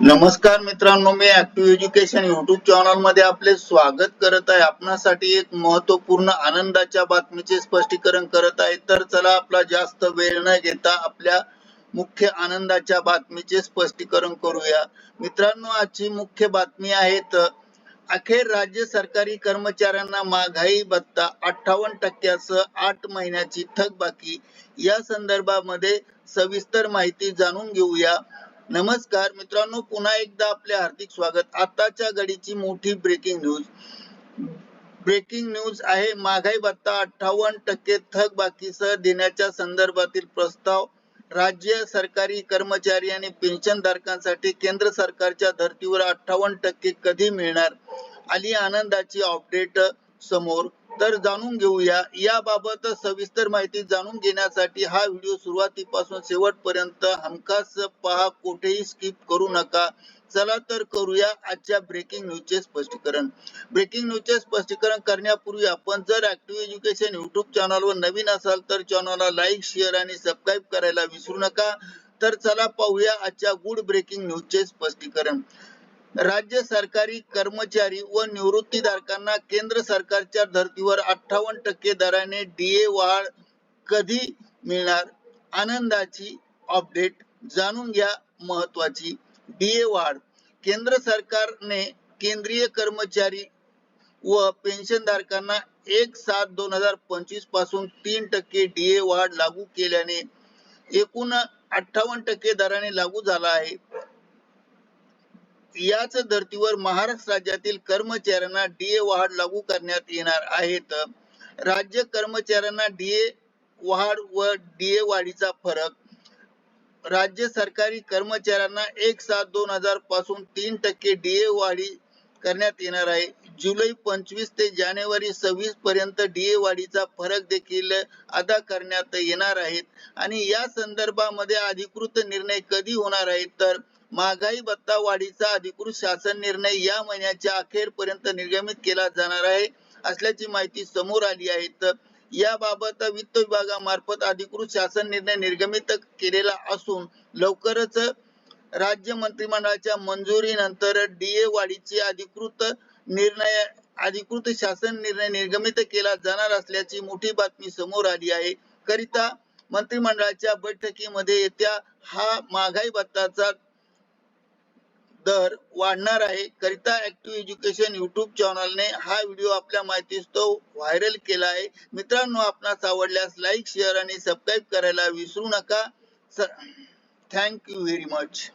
नमस्कार मित्रांनो, मी active education YouTube channel मध्ये आपले स्वागत करत आहे। आपणासाठी एक महत्त्वपूर्ण आनंदाच्या बातमीचे स्पष्टीकरण करत आहे। तर चला आपला जास्त वेळ न घेता आपल्या मुख्य आनंदाच्या बातमीचे स्पष्टीकरण करूया। मित्रांनो, आजची मुख्य बातमी आहे अखेर राज्य सरकारी कर्मचाऱ्यांना महागाई भत्ता 58% 8 महिन्याची थकबाकी। या संदर्भामध्ये सविस्तर माहिती जाणून घेऊया। नमस्कार मित्रांनो, पुन्हा एकदा आपले हार्दिक स्वागत। आताच्या घडीची मोठी ब्रेकिंग न्यूज आहे। महागाई भत्ता 58% थकबाकीसह देण्याच्या संदर्भातील प्रस्ताव राज्य सरकारी कर्मचारी आणि पेन्शनधारकांसाठी केंद्र सरकारच्या धर्तीवर 58% कधी मिळणार, आली आनंदाची अपडेट समोर। तर जाणून घेऊया याबाबत सविस्तर माहिती। जाणून घेण्यासाठी हा व्हिडिओ सुरुवातीपासून शेवटपर्यंत हमखास पहा, कुठेही स्किप करू नका। चला तर करूया आजच्या ब्रेकिंग न्यूजचे स्पष्टीकरण। ब्रेकिंग न्यूजचे स्पष्टीकरण करण्यापूर्वी आपण जर ऍक्टिव्ह एज्युकेशन युट्यूब चॅनलवर नवीन असाल तर चॅनलला लाईक, शेअर आणि सबस्क्राईब करायला विसरू नका। तर चला पाहूया आजच्या गुड ब्रेकिंग न्यूजचे स्पष्टीकरण। राज्य सरकारी कर्मचारी व निवृत्तीधारकांना केंद्र सरकारच्या धर्तीवर 58% दराने डीए वाढ कधी मिळणार, आनंदाची अपडेट। जाणून घ्या महत्वाची डीए वाढ। केंद्र सरकारने केंद्रीय कर्मचारी व पेन्शनधारकांना 1/7/2025 पासून 3% डीए वाढ लागू केल्याने एकूण 58% दराने लागू झाला आहे। याच धर्तीवर महाराष्ट्र राज्यातील कर्मचाऱ्यांना डीए वाढ लागू करण्यात येणार आहेत। राज्य कर्मचाऱ्यांना डीए वाढ व डीए वाढीचा फरक। राज्य सरकारी कर्मचाऱ्यांना 1/7/2000 पासून 3% डीए वाढी करण्यात येणार आहे। जुलै 25 ते जानेवारी 26 पर्यंत डीए वाढीचा फरक देखील अदा करण्यात येणार आहेत। आणि या संदर्भामध्ये अधिकृत निर्णय कधी होणार आहे, तर महागाई भत्ता वाढीचा अधिकृत शासन निर्णय या महिन्याच्या अखेरपर्यंत निर्गमित केला जाणार आहे असल्याची माहिती समोर आली आहे। याबाबत वित्त विभागामार्फत अधिकृत शासन निर्णय निर्गमित केलेला असून लवकरच राज्य मंत्रिमंडळाच्या मंजुरीनंतर डीए वाढीचे अधिकृत शासन निर्णय निर्गमित केला जाणार असल्याची मोठी बातमी समोर आली आहे। करिता मंत्रिमंडळाच्या बैठकीमध्ये येत्या हा महागाई भत्ताचा दर वाढणार आहे। करिता ऍक्टिव्ह एज्युकेशन युट्यूब चॅनलने हा व्हिडिओ आपल्या माहितीस्तव व्हायरल केला आहे। मित्रांनो, आपणास आवडल्यास लाईक, शेअर आणि सबस्क्राईब करायला विसरू नका। Thank you very much.